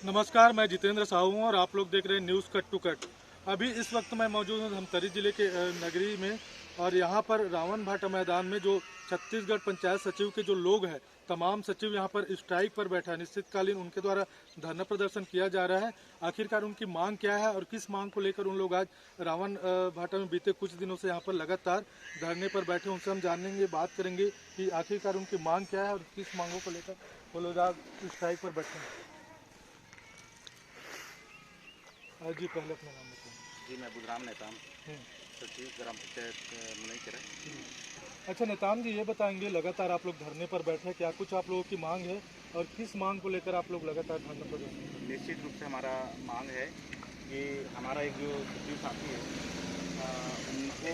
नमस्कार, मैं जितेंद्र साहू हूँ और आप लोग देख रहे हैं न्यूज़ कट टू कट। अभी इस वक्त मैं मौजूद हूँ धमतरी जिले के नगरी में और यहाँ पर रावण भाटा मैदान में जो छत्तीसगढ़ पंचायत सचिव के जो लोग हैं, तमाम सचिव यहाँ पर स्ट्राइक पर बैठा है। निश्चितकालीन उनके द्वारा धरना प्रदर्शन किया जा रहा है। आखिरकार उनकी मांग क्या है और किस मांग को लेकर उन लोग आज रावण भाटा में बीते कुछ दिनों से यहाँ पर लगातार धरने पर बैठे, उनसे हम जानेंगे, बात करेंगे कि आखिरकार उनकी मांग क्या है और किस मांगों को लेकर वो लोग आज स्ट्राइक पर बैठे हैं। जी, पहले अपना नाम बताएं। जी, मैं बुधराम नेताम, सचिव ग्राम पंचायत मुनईकेरा। अच्छा नेताम जी, ये बताएंगे, लगातार आप लोग धरने पर बैठे हैं, क्या कुछ आप लोगों की मांग है और किस मांग को लेकर आप लोग लगातार धरने पर बैठे हैं? निश्चित रूप से हमारा मांग है कि हमारा एक जो सचिव साथी है उनको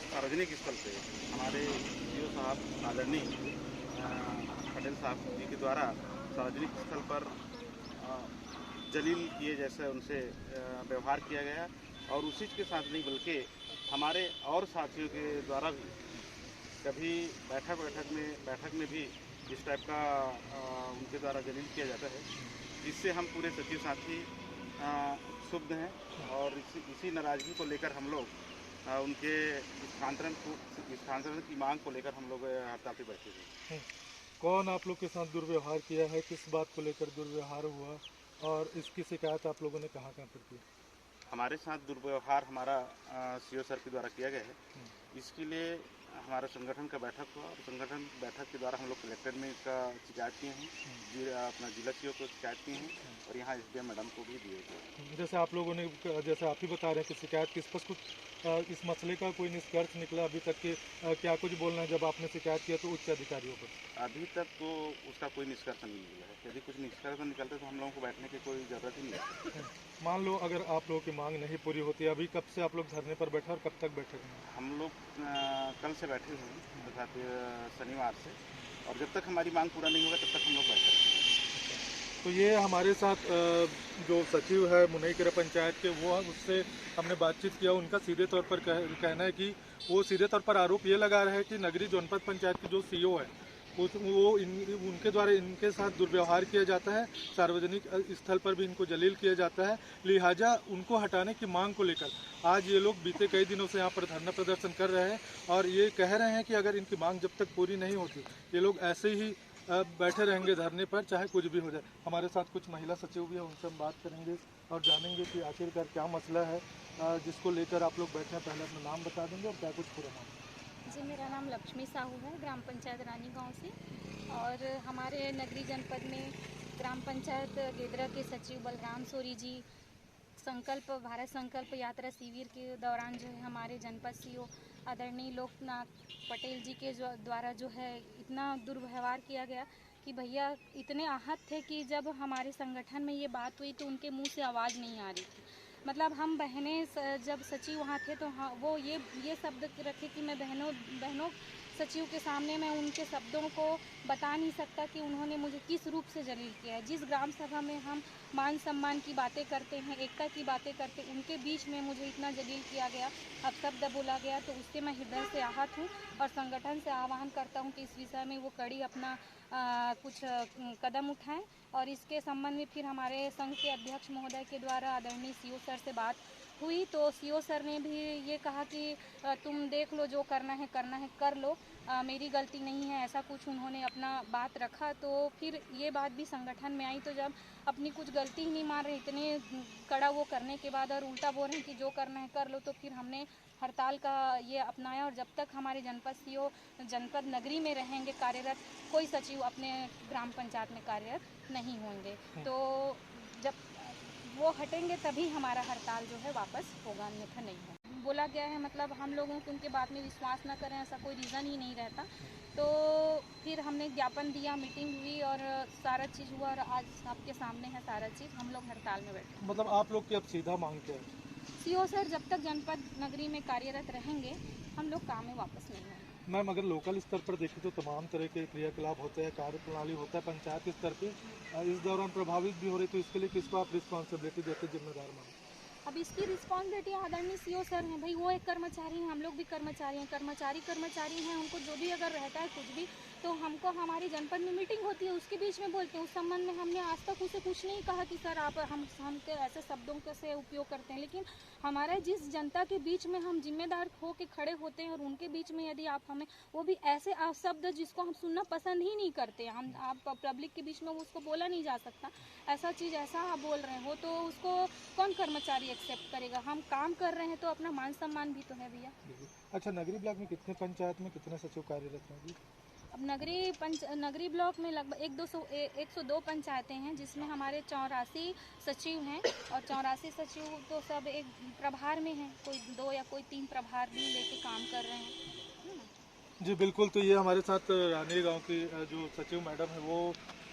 सार्वजनिक स्थल पे हमारे सीओ साहब आदरणीय पटेल साहब जी के द्वारा सार्वजनिक स्थल पर जलील किए जैसे उनसे व्यवहार किया गया और उसी के साथ नहीं बल्कि हमारे और साथियों के द्वारा भी कभी बैठक में भी इस टाइप का उनके द्वारा जलील किया जाता है, जिससे हम पूरे सचिव साथी क्षुब्ध हैं और इसी नाराज़गी को लेकर हम लोग उनके स्थानांतरण की मांग को लेकर हम लोग हड़ताल पर बैठे थे। कौन आप लोग के साथ दुर्व्यवहार किया है, किस बात को लेकर दुर्व्यवहार हुआ और इसकी शिकायत आप लोगों ने कहाँ पर की? हमारे साथ दुर्व्यवहार हमारा सीओ सर के द्वारा किया गया है। इसके लिए हमारा संगठन का बैठक हुआ और संगठन बैठक के द्वारा हम लोग कलेक्टर में इसका शिकायत किए हैं, अपना जिला सीओ को शिकायत किए हैं और यहाँ एसडीएम मैडम को भी दिए गए। जैसे आप लोगों ने, जैसे आप ही बता रहे हैं कि शिकायत किस पर, कुछ इस मसले का कोई निष्कर्ष निकला अभी तक के? क्या कुछ बोलना है, जब आपने शिकायत किया तो उच्च अधिकारियों पर? अभी तक तो उसका कोई निष्कर्ष नहीं निकला है। यदि कुछ निष्कर्ष निकलते तो हम लोगों को बैठने की कोई ज़रूरत ही नहीं है। मान लो अगर आप लोगों की मांग नहीं पूरी होती, अभी कब से आप लोग धरने पर बैठे और कब तक बैठे? हम लोग कल से बैठे हुए हैं, अर्थात शनिवार से, और जब तक हमारी मांग पूरा नहीं होगा तब तक हम लोग बैठे रहेंगे। तो ये हमारे साथ जो सचिव है मुनईकेरा पंचायत के, वो उससे हमने बातचीत किया। उनका सीधे तौर पर कहना है कि वो सीधे तौर पर आरोप ये लगा रहे हैं कि नगरी जनपद पंचायत की जो सीओ है उनके द्वारा इनके साथ दुर्व्यवहार किया जाता है, सार्वजनिक स्थल पर भी इनको जलील किया जाता है। लिहाजा उनको हटाने की मांग को लेकर आज ये लोग बीते कई दिनों से यहाँ पर धरना प्रदर्शन कर रहे हैं और ये कह रहे हैं कि अगर इनकी मांग जब तक पूरी नहीं होती, ये लोग ऐसे ही बैठे रहेंगे धरने पर, चाहे कुछ भी हो जाए। हमारे साथ कुछ महिला सचिव भी हैं, उनसे हम बात करेंगे और जानेंगे कि आखिरकार क्या मसला है जिसको लेकर आप लोग बैठे हैं। पहले अपना नाम बता देंगे और क्या कुछ पूरा नाम? जी, मेरा नाम लक्ष्मी साहू है, ग्राम पंचायत रानी गांव से। और हमारे नगरी जनपद में ग्राम पंचायत गेदरा के सचिव बलराम सोरी जी भारत संकल्प यात्रा शिविर के दौरान जो है हमारे जनपद सीओ आदरणीय लोकनाथ पटेल जी के द्वारा जो है इतना दुर्व्यवहार किया गया कि भैया इतने आहत थे कि जब हमारे संगठन में ये बात हुई तो उनके मुंह से आवाज़ नहीं आ रही थी। मतलब हम बहनें जब सचिव वहाँ थे तो हाँ, वो ये शब्द रखे कि मैं बहनों सचिव के सामने मैं उनके शब्दों को बता नहीं सकता कि उन्होंने मुझे किस रूप से जलील किया है। जिस ग्राम सभा में हम मान सम्मान की बातें करते हैं, एकता की बातें करते हैं, उनके बीच में मुझे इतना जलील किया गया, अपशब्द बोला गया, तो उससे मैं हृदय से आहत हूँ और संगठन से आह्वान करता हूँ कि इस विषय में वो कड़ी अपना कुछ कदम उठाएं। और इसके संबंध में फिर हमारे संघ के अध्यक्ष महोदय के द्वारा आदरणीय सीओ सर से बात हुई तो सीओ सर ने भी ये कहा कि तुम देख लो, जो करना है कर लो, मेरी गलती नहीं है, ऐसा कुछ उन्होंने अपना बात रखा। तो फिर ये बात भी संगठन में आई, तो जब अपनी कुछ गलती ही नहीं मान रहे, इतने कड़ा वो करने के बाद और उल्टा बोल रहे हैं कि जो करना है कर लो, तो फिर हमने हड़ताल का ये अपनाया। और जब तक हमारे जनपद सीओ जनपद नगरी में रहेंगे कार्यरत, कोई सचिव अपने ग्राम पंचायत में कार्यरत नहीं होंगे। तो जब वो हटेंगे तभी हमारा हड़ताल जो है वापस होगा, अन्यथा नहीं होगा। बोला गया है, मतलब हम लोगों को उनके बात में विश्वास न करें, ऐसा कोई रीज़न ही नहीं रहता। तो फिर हमने ज्ञापन दिया, मीटिंग हुई और सारा चीज़ हुआ और आज आपके सामने है सारा चीज़। हम लोग हड़ताल में बैठे। मतलब आप लोग की अब सीधा मांग क्या है? सीओ सर जब तक जनपद नगरी में कार्यरत रहेंगे हम लोग काम में वापस नहीं होंगे। मैम, अगर लोकल स्तर पर देखें तो तमाम तरह के क्रियाकलाप होते हैं, कार्यप्रणाली होता है पंचायत स्तर पे, इस दौरान प्रभावित भी हो रही, तो इसके लिए किसको आप रिस्पॉन्सिबिलिटी देते, जिम्मेदार मानते? अब इसकी रिस्पॉन्सिबिलिटी आदरणीय सीओ सर हैं। भाई वो एक कर्मचारी हैं, हम लोग भी कर्मचारी हैं, कर्मचारी हैं, उनको जो भी अगर रहता है कुछ भी तो हमको हमारी जनपद में मीटिंग होती है, उसके बीच में बोलते हैं। उस संबंध में हमने आज तक उसे कुछ नहीं कहा कि सर आप हमके ऐसे शब्दों के से उपयोग करते हैं, लेकिन हमारा जिस जनता के बीच में हम जिम्मेदार हो के खड़े होते हैं और उनके बीच में यदि आप हमें वो भी ऐसे शब्द जिसको हम सुनना पसंद ही नहीं करते, हम आप पब्लिक के बीच में उसको बोला नहीं जा सकता, ऐसा चीज़ ऐसा आप बोल रहे हो तो उसको कौन कर्मचारी एक्सेप्ट करेगा। हम काम कर रहे हैं तो अपना मान सम्मान भी तो है भैया। अच्छा, नगरी ब्लॉक में कितने पंचायत में कितने सचिव कार्यरत हैं अभी? अब नगरी ब्लॉक में लगभग 102 पंचायतें हैं, जिसमें हमारे 84 सचिव हैं और 84 सचिव तो सब एक प्रभार में हैं, कोई 2 या कोई 3 प्रभार भी लेके काम कर रहे हैं। जी बिल्कुल। तो ये हमारे साथ रानी गांव की जो सचिव मैडम है वो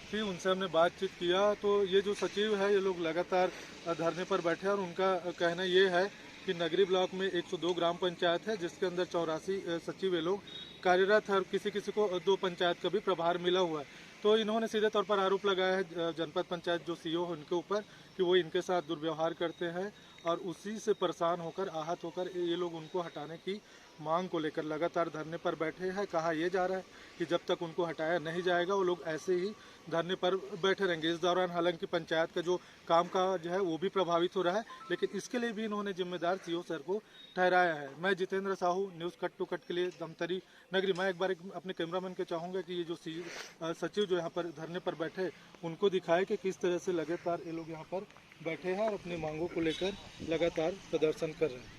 थी, उनसे हमने बातचीत किया। तो ये जो सचिव है ये लोग लगातार धरने पर बैठे हैं और उनका कहना ये है कि नगरी ब्लॉक में 102 ग्राम पंचायत है, जिसके अंदर 84 सचिव ये लोग कार्यरत है और किसी किसी को 2 पंचायत का भी प्रभार मिला हुआ है। तो इन्होंने सीधे तौर पर आरोप लगाया है जनपद पंचायत जो सीईओ है उनके ऊपर कि वो इनके साथ दुर्व्यवहार करते हैं और उसी से परेशान होकर आहत होकर ये लोग उनको हटाने की मांग को लेकर लगातार धरने पर बैठे हैं। कहा यह जा रहा है कि जब तक उनको हटाया नहीं जाएगा वो लोग ऐसे ही धरने पर बैठे रहेंगे। इस दौरान हालांकि पंचायत का जो कामकाज है वो भी प्रभावित हो रहा है, लेकिन इसके लिए भी इन्होंने जिम्मेदार सीईओ सर को ठहराया है। मैं Jitendra Sahu, news cut to cut के लिए धमतरी नगरी। मैं एक बार अपने कैमरामैन को चाहूँगा कि ये जो सचिव जो यहाँ पर धरने पर बैठे उनको दिखाए कि किस तरह से लगातार ये लोग यहाँ पर बैठे हैं और अपनी मांगों को लेकर लगातार प्रदर्शन कर रहे हैं।